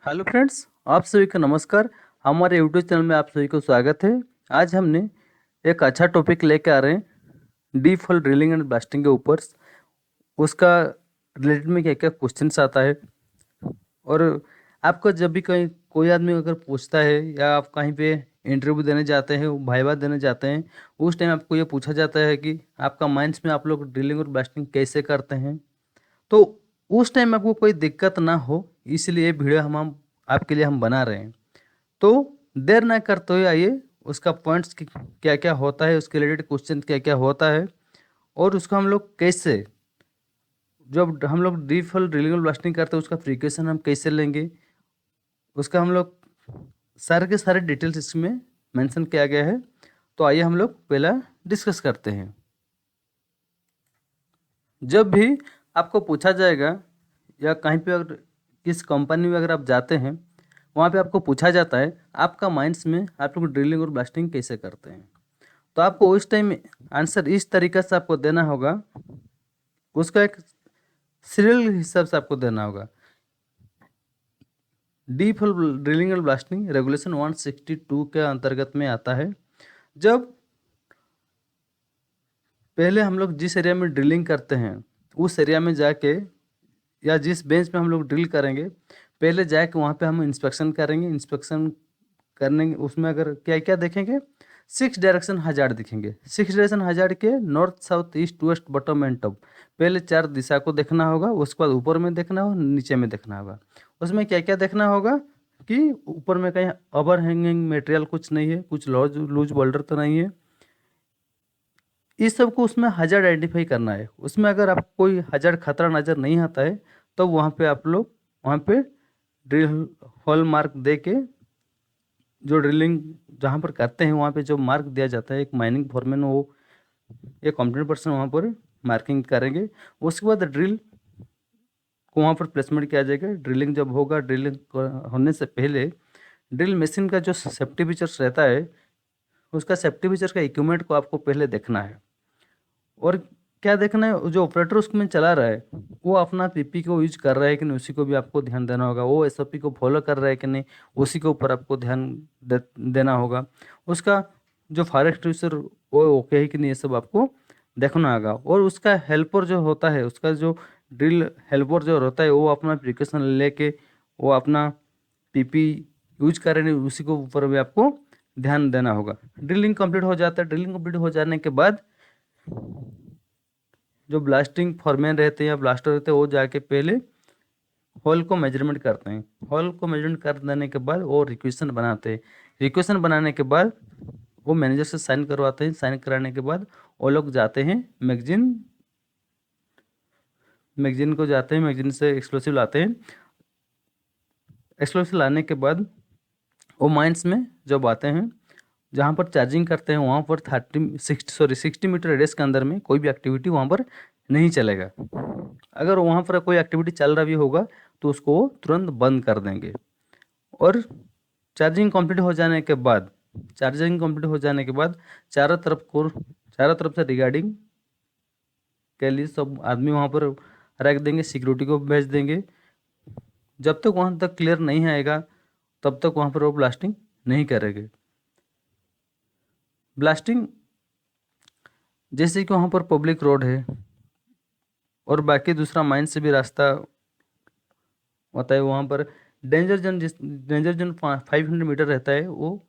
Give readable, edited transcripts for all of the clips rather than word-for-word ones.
Hello friends, आप सभी का नमस्कार। हमारे यूट्यूब चैनल में आप सभी को स्वागत है। आज हमने एक अच्छा टॉपिक लेके आ रहे हैं deep hole drilling and blasting के ऊपर। उसका रिलेटेड में क्या क्या क्वेश्चंस आता है, और आपको जब भी कहीं कोई आदमी अगर पूछता है या आप कहीं पे इंटरव्यू देने जाते हैं, वाइवा देने जाते हैं, उस टाइम आपको ये पूछा जाता है कि आपका माइंड्स में आप लोग ड्रिलिंग और ब्लास्टिंग कैसे करते हैं। तो उस टाइम आपको कोई दिक्कत ना हो, इसलिए ये वीडियो हम आपके लिए हम बना रहे हैं। तो देर ना करते हुए आइए उसका पॉइंट्स क्या क्या होता है, उसके रिलेटेड क्वेश्चन क्या क्या होता है, और उसको हम लोग कैसे, जब हम लोग डीप होल ड्रिलिंग ब्लास्टिंग करते हैं उसका प्रिकॉशन हम कैसे लेंगे, उसका हम लोग सारे के सारे डिटेल्स इसमें मेंशन किया गया है। तो आइए हम लोग पहला डिस्कस करते हैं। जब भी आपको पूछा जाएगा या कहीं पे अगर किस कंपनी में अगर आप जाते हैं, वहाँ पे आपको पूछा जाता है आपका माइंड्स में आप लोग ड्रिलिंग और ब्लास्टिंग कैसे करते हैं, तो आपको उस टाइम आंसर इस तरीके से आपको देना होगा। उसका एक सीरियल हिसाब से आपको देना होगा। Deep hole drilling and blasting regulation 162 के अंतर्गत में आता है। जब पहले हम लोग जिस एरिया में ड्रिलिंग करते हैं, उस एरिया में जाके या जिस बेंच पे हम लोग ड्रिल करेंगे, पहले जाके वहाँ पे हम इंस्पेक्शन करेंगे। इंस्पेक्शन करने उसमें अगर क्या क्या देखेंगे, 6 डायरेक्शन हजार्ड दिखेंगे। 6 डायरेक्शन हजार्ड के north south east west bottom and top, पहले 4 दिशा को देखना होगा। उसके बाद ऊपर में देखना होगा, नीचे में देखना होगा। उसमें क्या क्या देखना होगा कि ऊपर में कहीं ओवर हैंगिंग मटेरियल कुछ नहीं है, कुछ लूज लूज बोल्डर तो नहीं है। इस सब को उसमें हजार्ड आइडेंटिफाई करना है। उसमें अगर आपको कोई हजार्ड खतरा नज़र नहीं आता है, तो वहाँ पे आप लोग वहाँ पे ड्रिल हॉल मार्क दे के, जो ड्रिलिंग जहाँ पर करते हैं वहाँ पे जो मार्क दिया जाता है, एक माइनिंग फॉरमैन वो एक कॉम्पिटेंट पर्सन वहाँ पर मार्किंग करेंगे। उसके बाद ड्रिल को वहाँ पर प्लेसमेंट किया जाएगा। ड्रिलिंग जब होगा, ड्रिलिंग होने से पहले ड्रिल मशीन का जो सेफ्टी फीचर्स रहता है, उसका सेफ्टी फीचर्स का इक्विपमेंट को आपको पहले देखना है। और क्या देखना है, जो ऑपरेटर उसमें चला रहा है वो अपना पीपी को यूज कर रहा है कि नहीं, उसी को भी आपको ध्यान देना होगा। वो एसओपी को फॉलो कर रहा है कि नहीं, उसी के ऊपर आपको ध्यान देना होगा। उसका जो फायर एक्सटिंग्विशर वो ओके है कि नहीं, ये सब आपको देखना होगा। और उसका हेल्पर जो होता है, उसका जो ड्रिल हेल्पर जो होता है, वो अपना प्रिकॉशन लेके वो अपना पीपी यूज कर रहे हैं, उसी के ऊपर भी आपको ध्यान देना होगा। ड्रिलिंग कंप्लीट हो जाता है। ड्रिलिंग कंप्लीट हो जाने के बाद जो ब्लास्टिंग फॉरमैन रहते हैं या ब्लास्टर रहते हैं, वो जाके पहले होल को मेजरमेंट करते हैं। होल को मेजरमेंट कर देने के बाद वो रिक्वेशन बनाते हैं। रिक्वेशन बनाने के बाद वो मैनेजर से साइन करवाते हैं। साइन कराने के बाद वो लोग जाते हैं मैगजीन मैगजीन को जाते हैं, मैगजीन से एक्सप्लोसिव लाते हैं। एक्सप्लोसिव लाने के बाद वो माइंस में जब आते हैं, जहाँ पर चार्जिंग करते हैं, वहाँ पर 60 मीटर रेडियस के अंदर में कोई भी एक्टिविटी वहाँ पर नहीं चलेगा। अगर वहाँ पर कोई एक्टिविटी चल रहा भी होगा तो उसको वो तुरंत बंद कर देंगे। और चार्जिंग कंप्लीट हो जाने के बाद चार्जिंग कंप्लीट हो जाने के बाद चारों तरफ से रिगार्डिंग के लिए सब आदमी वहाँ पर रख देंगे, सिक्योरिटी को भेज देंगे। जब तक वहाँ तक क्लियर नहीं आएगा तब तक वहाँ पर वो ब्लास्टिंग नहीं करेंगे। ब्लास्टिंग जैसे कि वहाँ पर पब्लिक रोड है और बाकी दूसरा माइन से भी रास्ता होता है, वहाँ पर डेंजर जोन 500 मीटर रहता है, वो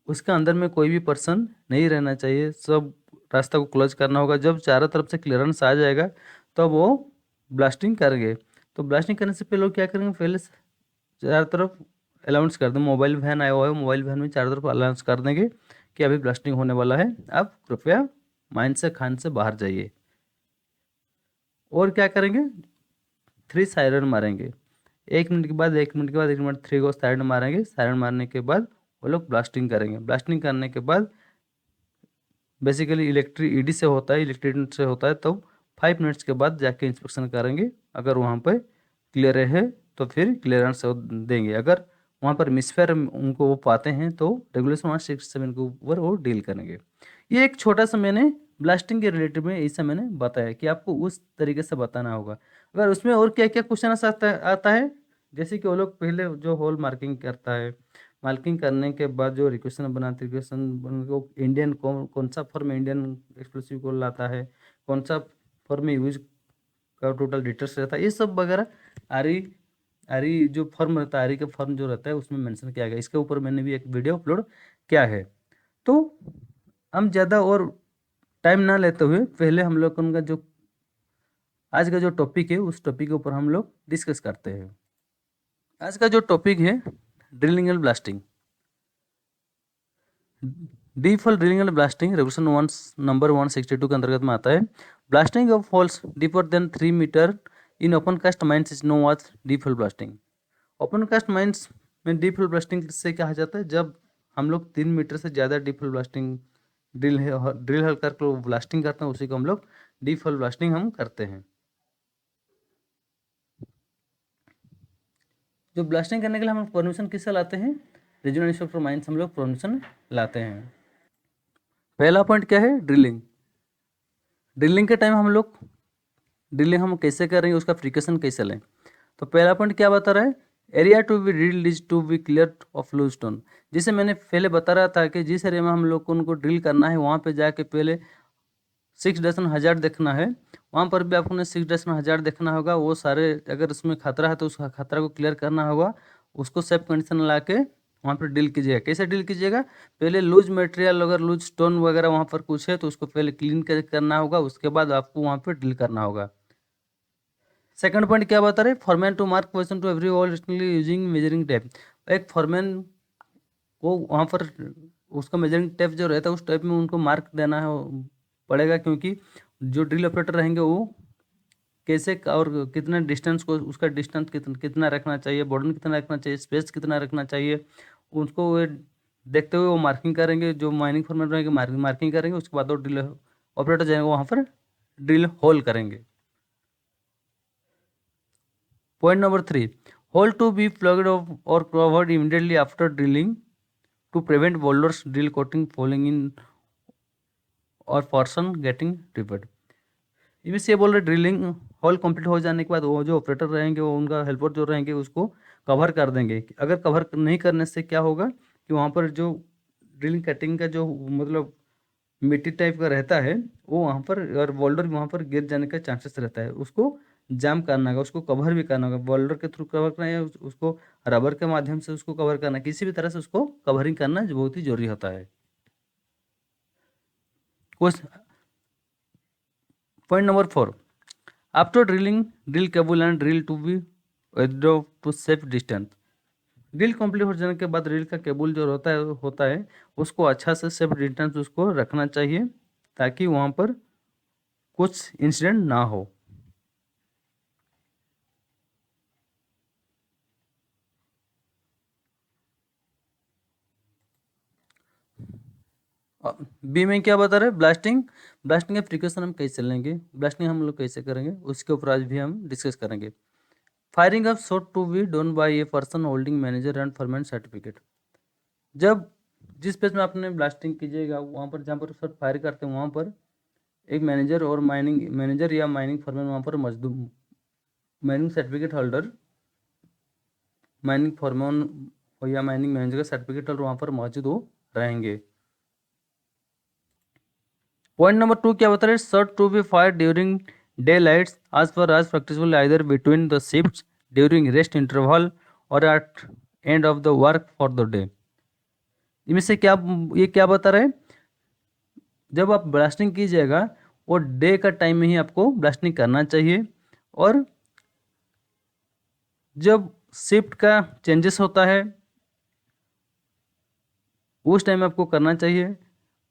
उसके अंदर में कोई भी पर्सन नहीं रहना चाहिए। सब रास्ता को क्लोज करना होगा। जब चारों तरफ से क्लियरेंस आ जाएगा तब तो वो ब्लास्टिंग करेंगे। तो ब्लास्टिंग करने से पहले लोग क्या करेंगे, पहले चारों तरफ अनाउंस कर दें। मोबाइल वैन आया हुआ है, मोबाइल वैन में चारों तरफ अनाउंस कर देंगे कि अभी ब्लास्टिंग होने वाला है, आप कृपया माइन से खान से बाहर जाइए। और क्या करेंगे, 3 सायरन मारेंगे। 1 मिनट के बाद 1 मिनट के बाद 1 मिनट 3 को सायरन मारेंगे। सायरन मारने के बाद वो लोग ब्लास्टिंग करेंगे। ब्लास्टिंग करने के बाद बेसिकली इलेक्ट्रिक ईडी से होता है, इलेक्ट्रिक से होता है, तो 5 मिनट्स के बाद जाके इंस्पेक्शन करेंगे। अगर वहाँ पे क्लियर है तो फिर क्लियरेंस देंगे। अगर वहाँ पर मिसफेयर उनको वो पाते हैं तो रेगुलेशन 167 के ऊपर वो डील करेंगे। ये एक छोटा सा मैंने ब्लास्टिंग के रिलेटेड में ऐसा मैंने बताया कि आपको उस तरीके से बताना होगा। अगर उसमें और क्या क्या क्वेश्चन आता है, जैसे कि वो लोग पहले जो होल मार्किंग करता है, मार्किंग करने के बाद जो रिक्वेशन बनाते हैं, रिक्वेशन बन को इंडियन कौन सा फॉर्म इंडियन एक्सप्लोसिव कोड लाता है, कौन सा फॉर्म यूज का टोटल डिटेल्स रहता है, ये सब वगैरह आरी आरी जो फॉर्म रहता है, आरी का फॉर्म जो रहता है उसमें मेंशन किया गया। इसके ऊपर मैंने भी एक वीडियो अपलोड किया है। तो हम ज़्यादा और टाइम ना लेते हुए पहले हम लोग उनका जो आज का जो टॉपिक है उस टॉपिक के ऊपर हम लोग डिस्कस करते हैं। आज का जो टॉपिक है drilling and blasting. Deep hole drilling and blasting regulation 1 number 162 के अंतर्गत में आता है। Blasting of holes deeper than 3 metre in open cast mines is known as deep hole blasting. Open cast mines में डीप होल ब्लास्टिंग से कहा जाता है जब हम लोग 3 मीटर से ज़्यादा deep hole blasting drill hole करके ब्लास्टिंग करते हैं, उसी को हम लोग डीप होल ब्लास्टिंग हम करते हैं। जो ब्लास्टिंग करने के लिए हम लोग परमिशन किससे लाते हैं? रीजनल इंस्पेक्टर माइंस हम लोग परमिशन लाते हैं। पहला पॉइंट क्या है? ड्रिलिंग। ड्रिलिंग के टाइम हम लोग ड्रिलिंग हम कैसे करेंगे, उसका प्रिकॉशन कैसे लें? तो पहला पॉइंट क्या बता रहा है? Area to be drilled is to be clear of loose stone. जिसे मैंने पहले बता रहा था कि जिस एरिया में हम लोग को उनको ड्रिल करना है वहाँ पे जाके पहले 6 देखना है। वहाँ पर भी आपको 6 देखना होगा। वो सारे अगर उसमें खतरा है तो उस खतरा को क्लियर करना होगा। उसको सेफ कंडीशन ला के वहाँ पर डील कीजिएगा। कैसे डील कीजिएगा? पहले लूज मटेरियल अगर लूज स्टोन वगैरह वहाँ पर कुछ है तो उसको पहले क्लीन करना होगा, उसके बाद आपको वहाँ पर डील करना होगा। सेकंड पॉइंट क्या बता रहे? Foreman to mark position to every wall using measuring tape. एक फॉरमैन को वहाँ पर उसका मेजरिंग टेप जो रहता है उस टेप में उनको मार्क देना है पड़ेगा, क्योंकि जो ड्रिल ऑपरेटर रहेंगे वो कैसे और कितना डिस्टेंस को उसका डिस्टेंस कितना रखना चाहिए, बॉर्डर कितना रखना चाहिए, स्पेस कितना रखना चाहिए, उसको वो देखते हुए वो मार्किंग करेंगे। जो माइनिंग फॉर्मेट रहेंगे मार्किंग करेंगे, उसके बाद वो ड्रिल ऑपरेटर जाएंगे वहाँ पर ड्रिल होल करेंगे। Point number 3, hole to be plugged और covered immediately after drilling to prevent boulders drill coating falling in और पर्सन गेटिंग रिपेड। इनमें से ये बोल रहे ड्रिलिंग होल कंप्लीट हो जाने के बाद वो जो ऑपरेटर रहेंगे वो उनका हेल्पर जो रहेंगे उसको कवर कर देंगे। अगर कवर नहीं करने से क्या होगा कि वहाँ पर जो ड्रिलिंग कटिंग का जो मतलब मिट्टी टाइप का रहता है वो वहाँ पर और बोल्डर वहाँ पर गिर जाने का चांसेस रहता है। उसको जाम करना होगा, उसको कवर भी करना होगा। बोल्डर के थ्रू कवर करना है, उसको रबर के माध्यम से उसको कवर करना, किसी भी तरह से उसको कवरिंग करना बहुत ही जरूरी होता है। Point number 4, after drilling drill cable and drill to be withdraw to safe distance. Drill complete हो जाने के बाद ड्रिल का केबल जो होता है उसको अच्छा से सेफ डिस्टेंस उसको रखना चाहिए ताकि वहाँ पर कुछ इंसिडेंट ना हो। बी में क्या बता रहे हैं? ब्लास्टिंग। ब्लास्टिंग के प्रिकॉशन हम कैसे लेंगे, ब्लास्टिंग हम लोग कैसे करेंगे, उसके ऊपर आज भी हम डिस्कस करेंगे। Firing of shot to be done by a person holding manager and foreman certificate. जब जिस प्लेस में आपने ब्लास्टिंग कीजिएगा वहाँ पर जहाँ पर शॉट फायर करते हैं वहाँ पर एक मैनेजर और माइनिंग मैनेजर या माइनिंग फॉरमैन वहाँ पर मजदूर mining certificate holder mining foreman या माइनिंग मैनेजर का सर्टिफिकेट होल्डर वहाँ पर मौजूद हो रहेंगे। पॉइंट नंबर 2 क्या बता रहे हैं? Shot to be fire during day lights as per as practicable either between the shifts during rest interval और at end of the work for the day. इनमें से क्या ये क्या बता रहे हैं? जब आप ब्लास्टिंग कीजिएगा वो डे का टाइम में ही आपको ब्लास्टिंग करना चाहिए, और जब शिफ्ट का चेंजेस होता है उस टाइम आपको करना चाहिए,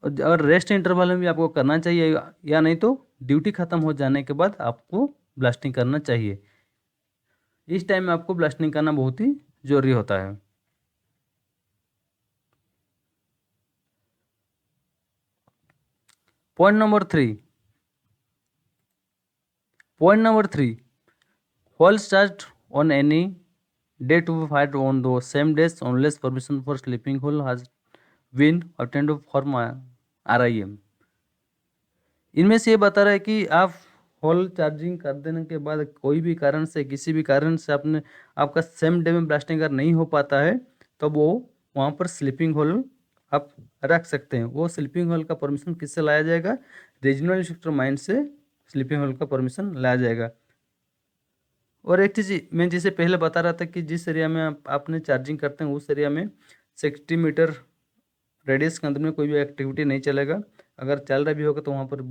और रेस्ट इंटरवल में भी आपको करना चाहिए, या नहीं तो ड्यूटी ख़त्म हो जाने के बाद आपको ब्लास्टिंग करना चाहिए। इस टाइम में आपको ब्लास्टिंग करना बहुत ही ज़रूरी होता है। Point number 3, hole start on any day to be fired on the same days unless permission for sleeping hole has been obtained from RIM। इनमें से ये बता रहा है कि आप होल चार्जिंग कर देने के बाद कोई भी कारण से, किसी भी कारण से आपका सेम डे में ब्लास्टिंग अगर नहीं हो पाता है तो वो वहाँ पर स्लीपिंग होल आप रख सकते हैं। वो स्लीपिंग होल का परमिशन किससे लाया जाएगा? रीजनल इंस्ट्रक्टर माइंड से स्लीपिंग होल का परमिशन लाया जाएगा। और एक चीज़ मैं जैसे पहले बता रहा था कि जिस एरिया में आपने चार्जिंग करते हैं उस एरिया में 60 मीटर रेडियस के अंदर में कोई भी एक्टिविटी नहीं चलेगा। अगर चल रहा भी होगा तो वहाँ पर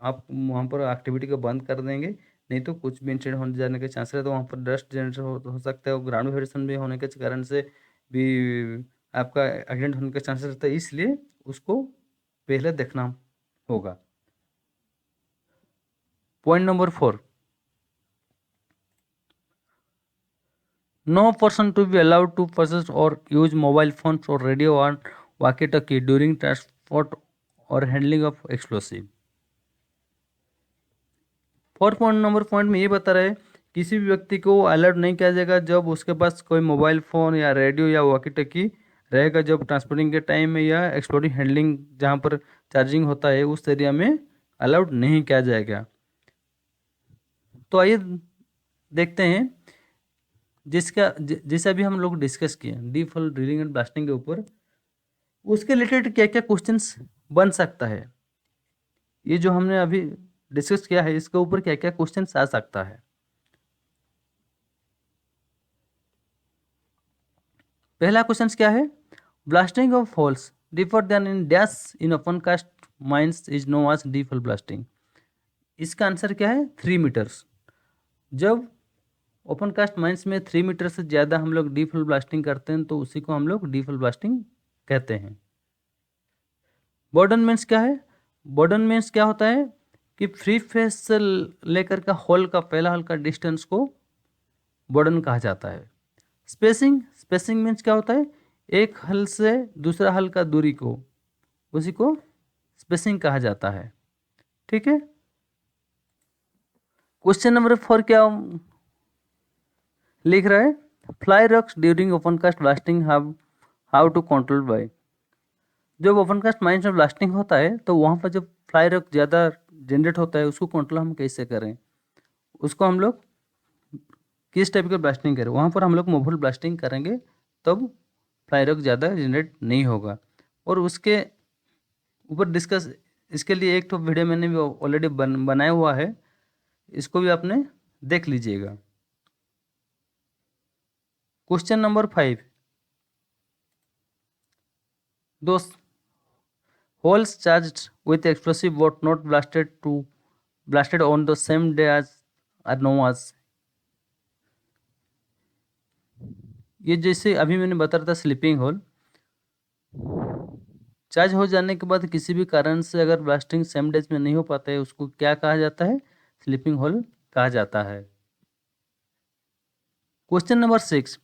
आप वहाँ पर एक्टिविटी को बंद कर देंगे, नहीं तो कुछ भी इंसिडेंट होने जाने के चांस है। तो वहाँ पर डस्ट जनरेशन हो सकता है और ग्राउंड वाइब्रेशन भी होने के कारण से भी आपका एक्सीडेंट होने के चांसेस रहता है, इसलिए उसको पहले देखना होगा। Point number 4, no person to be allowed to possess or use mobile phones or radio or walkie-talkie during transport or handling of explosive। 4 point में ये बता रहे हैं किसी भी व्यक्ति को अलाउड नहीं किया जाएगा जब उसके पास कोई मोबाइल फ़ोन या रेडियो या वॉकी टॉकी रहेगा, जब ट्रांसपोर्टिंग के टाइम में या एक्सप्लोडिंग हैंडलिंग जहाँ पर चार्जिंग होता है उस एरिया में अलाउड नहीं किया जाएगा। तो आइए देखते हैं जैसे अभी हम लोग डिस्कस किए deep hole drilling and blasting के ऊपर, उसके रिलेटेड क्या क्या क्वेश्चंस बन सकता है। ये जो हमने अभी डिस्कस किया है इसके ऊपर क्या क्या क्वेश्चंस आ सकता है। पहला क्वेश्चन क्या है? Blasting of holes deeper than in dash in open cast mines is known as deep hole blasting. इसका आंसर क्या है? 3 मीटर्स। जब ओपन कास्ट माइंस में 3 मीटर से ज़्यादा हम लोग डीप होल ब्लास्टिंग करते हैं तो उसी को हम लोग डीप होल ब्लास्टिंग कहते हैं। बॉर्डन मीन्स क्या है? बॉर्डन मीन्स क्या होता है कि फ्री फेस से लेकर का होल का पहला हल का डिस्टेंस को बॉर्डन कहा जाता है। स्पेसिंग मीन्स क्या होता है? एक हल से दूसरा हल का दूरी को, उसी को स्पेसिंग कहा जाता है। ठीक है। क्वेश्चन नंबर 4 क्या लिख रहा है? Fly rocks during open cast blasting how to control by. जब ओपन कास्ट माइंस में ब्लास्टिंग होता है तो वहाँ पर जब फ्लाई रॉक ज़्यादा जनरेट होता है उसको कंट्रोल हम कैसे करें, उसको हम लोग किस टाइप का ब्लास्टिंग करें, वहाँ पर हम लोग मोबाइल ब्लास्टिंग करेंगे तब फ्लाई रॉक ज़्यादा जनरेट नहीं होगा। और उसके ऊपर डिस्कस इसके लिए एक तो वीडियो मैंने भी ऑलरेडी बनाया हुआ है, इसको भी आपने देख लीजिएगा। क्वेश्चन नंबर 5, दोस्त holes charged with explosive but not blasted on the same day as are known as। ये जैसे अभी मैंने बता रहा था स्लीपिंग होल, चार्ज हो जाने के बाद किसी भी कारण से अगर ब्लास्टिंग सेम डेज में नहीं हो पाता है उसको क्या कहा जाता है? स्लीपिंग होल कहा जाता है। Question number 6,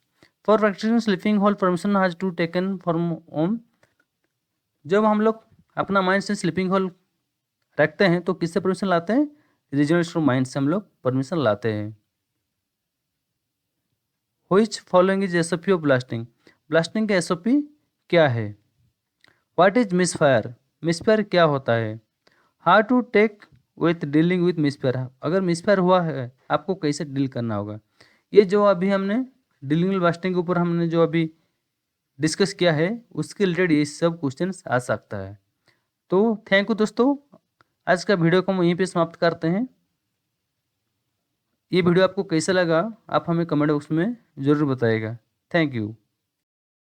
for practising sleeping hole permission has to taken from home. जब हम लोग अपना माइंड से स्लीपिंग होल रखते हैं तो किससे परमिशन लाते हैं? रीजनल इंस्ट्रक्टर माइंड से हम लोग परमिशन लाते हैं। Which following is SOP of blasting. Blasting का एसओपी क्या है? What is misfire. मिसफायर क्या होता है? How to take with dealing with misfire. अगर मिसफायर हुआ है आपको कैसे डील करना होगा। ये जो अभी हमने डीलिंग ब्लास्टिंग के ऊपर हमने जो अभी डिस्कस किया है उसके रिलेटेड ये सब क्वेश्चन आ सकता है। तो थैंक यू दोस्तों, आज का वीडियो को हम यहीं पे समाप्त करते हैं। ये वीडियो आपको कैसा लगा आप हमें कमेंट बॉक्स में ज़रूर बताइएगा। Thank you.